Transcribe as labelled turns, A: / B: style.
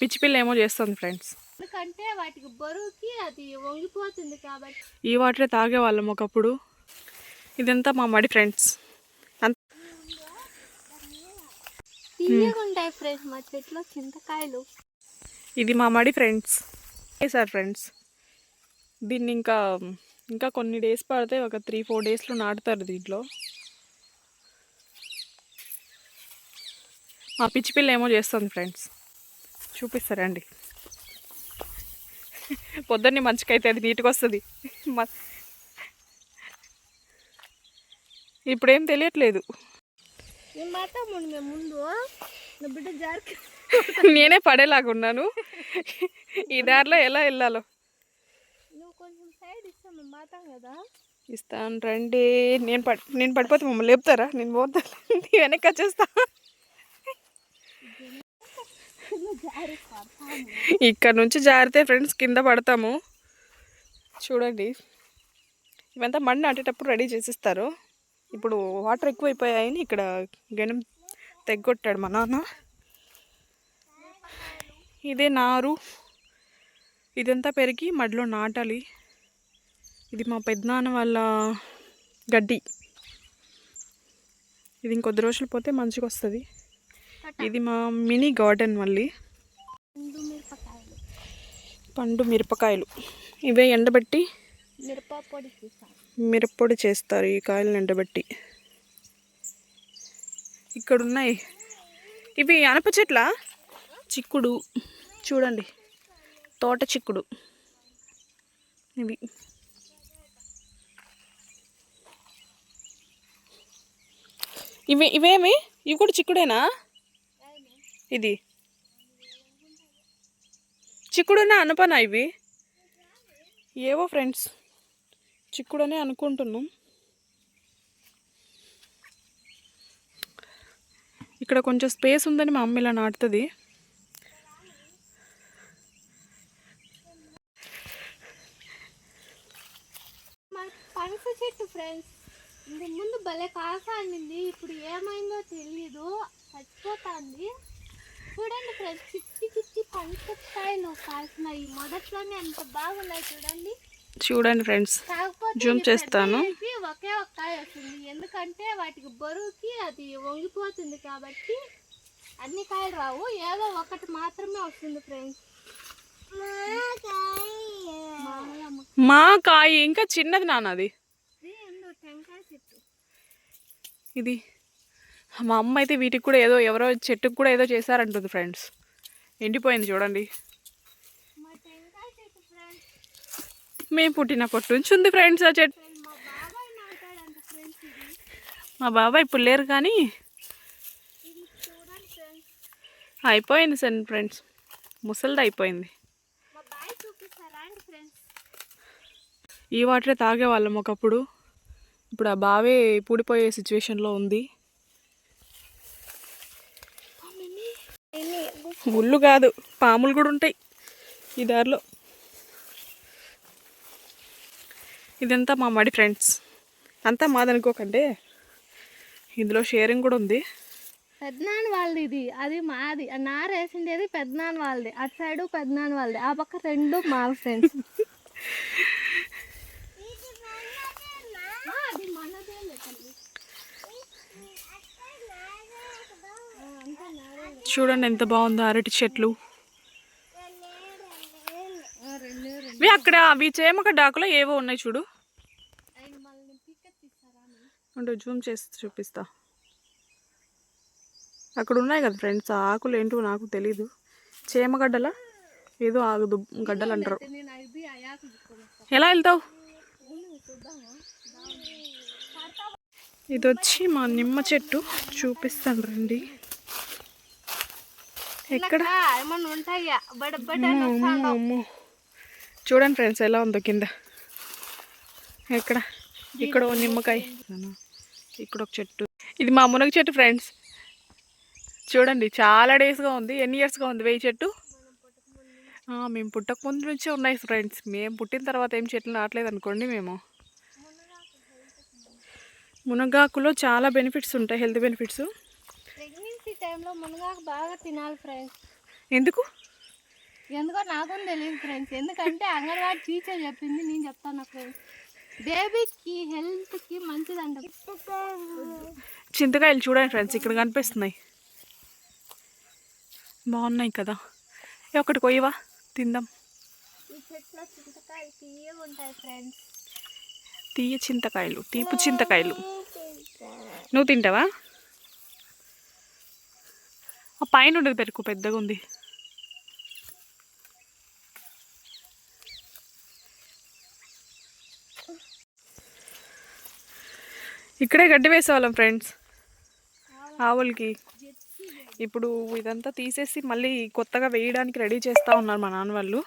A: పిచ్చి పిల్ల ఏమో చేస్తుంది ఫ్రెండ్స్.
B: ఎందుకంటే వాటికి బరువుకి అది వంగిపోతుంది కాబట్టి.
A: ఈ వాటరే తాగేవాళ్ళం ఒకప్పుడు. ఇదంతా మా మడి ఫ్రెండ్స్.
B: తీయగుంటాయి ఫ్రెండ్స్ మా చెట్లో చింతకాయలు.
A: ఇది మా మడి ఫ్రెండ్స్. సార్ ఫ్రెండ్స్, దీన్ని ఇంకా కొన్ని డేస్ పడితే ఒక 3-4 డేస్లో నాటుతారు దీంట్లో. మా పిచ్చి పిల్ల ఏమో చేస్తుంది ఫ్రెండ్స్, చూపిస్తారండి. పొద్దున్నే మంచికైతే అది నీట్గా వస్తుంది. ఇప్పుడేం తెలియట్లేదు. నేనే పడేలాగున్నాను ఈ దారిలో ఎలా వెళ్ళాలో. ఇస్తాను రండి. నేను పడిపోతే మమ్మల్ని లేపుతారా? నేను పోతా, వెనక్కి వచ్చేస్తా. ఇక్కడ నుంచి జారితే ఫ్రెండ్స్ కింద పడతాము. చూడండి, ఇవంతా మడి నాటేటప్పుడు రెడీ చేసిస్తారు. ఇప్పుడు వాటర్ ఎక్కువైపోయాయని ఇక్కడ గెనం తెగ్గొట్టాడు మా నాన్న. ఇదే నారు, ఇదంతా పెరిగి మడిలో నాటాలి. ఇది మా పెద్దనాన్న వాళ్ళ గడ్డి. ఇది ఇంకొద్ది రోజులు పోతే మంచిగా వస్తుంది. ఇది మా మినీ గార్డెన్. మళ్ళీ పండు మిరపకాయలు ఇవే ఎండబెట్టి మిరప్పొడి చేస్తారు. ఈ కాయలను ఎండబెట్టి. ఇక్కడ ఉన్నాయి ఇవి అనప చెట్ల చిక్కుడు. చూడండి, తోట చిక్కుడు ఇవి. ఇవేమి? ఇవి కూడా చిక్కుడేనా? ఇది చిక్కుడునా అనపనా? ఇవి ఏవో ఫ్రెండ్స్, చిక్కుడనే అనుకుంటున్నాం. ఇక్కడ కొంచెం స్పేస్ ఉందని మా అమ్మ ఇలా నాటుతుంది.
B: పనస చెట్టు ఫ్రెండ్స్, ఇంతకు ముందు భలే కాసాండింది. ఇప్పుడు ఏమైందో తెలియదు, చచ్చిపోతుంది. చూడండి ఫ్రెండ్స్, చిట్టి చిట్టి పనసకాయలు కాసినాయి. మొదట్లోనే ఎంత బాగున్నాయి చూడండి.
A: చూడండి ఫ్రెండ్స్, జూమ్ చేస్తాను.
B: ఒకే ఒక కాయ వస్తుంది, ఎందుకంటే వాటికి బరువుకి అది వంగిపోతుంది కాబట్టి అన్ని కాయలు రావు, ఏదో ఒకటి మాత్రమే వస్తుంది ఫ్రెండ్స్.
A: మా కాయ ఇంకా చిన్నది నాన్నది.
B: టెంకాయ చెట్టు
A: ఇది. మా అమ్మ అయితే వీటికి కూడా ఎవరో చెట్టుకు కూడా ఏదో చేశారంటుంది ఫ్రెండ్స్. ఎండిపోయింది చూడండి. మేము పుట్టినప్పటి నుంచి ఉంది ఫ్రెండ్స్ ఆ చెట్టు. మా బాబాయ్ ఇప్పుడు లేరు కానీ అయిపోయింది సార్ ఫ్రెండ్స్, ముసలిది అయిపోయింది. ఈ వాటరే తాగేవాళ్ళం ఒకప్పుడు. ఇప్పుడు ఆ బావే పూడిపోయే సిచ్యువేషన్లో ఉంది. ముళ్ళు కాదు, పాములు కూడా ఉంటాయి ఈ దారిలో. ఇదంతా మా మడి ఫ్రెండ్స్, అంతా మాదనుకోకండి, ఇందులో షేరింగ్ కూడా ఉంది.
B: పెద్దనాన్న వాళ్ళది ఇది, అది మాది. నార వేసిండేది పెద్దనాన్న వాళ్ళది, అటు సైడు పెద్దనాన్న వాళ్ళది, ఆ పక్క రెండు మా ఫ్రెండ్స్.
A: చూడండి ఎంత బాగుందో అరటి చెట్లు. అక్కడ అవి చేమక డాకులో ఏవో ఉన్నాయి చూడు. అంటే జూమ్ చేసి చూపిస్తా. అక్కడ ఉన్నాయి కదా ఫ్రెండ్స్, ఆ ఆకులు ఏంటో నాకు తెలీదు. చేమగడ్డల ఏదో ఆగదు గడ్డలు అంటారు. ఎలా వెళ్తావు? ఇది వచ్చి మా నిమ్మ చెట్టు, చూపిస్తాను రండి. ఎక్కడ? చూడండి ఫ్రెండ్స్ ఎలా ఉందో కింద. ఎక్కడ? ఇక్కడ నిమ్మకాయ, ఇక్కడ ఒక చెట్టు. ఇది మా మునగ చెట్టు ఫ్రెండ్స్. చూడండి చాలా డేస్గా ఉంది. ఎన్ని ఇయర్స్గా ఉంది ఈ చెట్టు? మేము పుట్టక ముందు నుంచే ఉన్నాయి ఫ్రెండ్స్. మేము పుట్టిన తర్వాత ఏం చెట్లు నాటలేదు అనుకోండి. మేము మునగాకులో చాలా బెనిఫిట్స్ ఉంటాయి, హెల్త్ బెనిఫిట్స్.
B: ప్రెగ్నెన్సీ టైంలో మునగాకు బాగా తినాలి ఫ్రెండ్స్.
A: ఎందుకు?
B: ఎందుకో నాకు తెలియదు ఫ్రెండ్స్, ఎందుకంటే అంగన్వాడీ టీచర్ చెప్పింది, నేను చెప్తాను ఫ్రెండ్స్. బేబీకి హెల్త్కి మంచిదంట.
A: చింతకాయలు చూడండి ఫ్రెండ్స్, ఇక్కడ కనిపిస్తున్నాయి, బాగున్నాయి కదా. ఒకటి కొయ్యవా, తిందాం.
B: ఈ చెట్లో చింతకాయలు తీయగా ఉంటాయి ఫ్రెండ్స్.
A: తీయ చింతకాయలు, తీపు చింతకాయలు. నువ్వు తింటావా? ఆ పైన ఉండదు పెరుకు, పెద్దగా ఉంది. ఇక్కడే గడ్డి వేసేవాళ్ళం ఫ్రెండ్స్ ఆవులకి. ఇప్పుడు ఇదంతా తీసేసి మళ్ళీ కొత్తగా వేయడానికి రెడీ చేస్తూ ఉన్నారు మా నాన్న వాళ్ళు.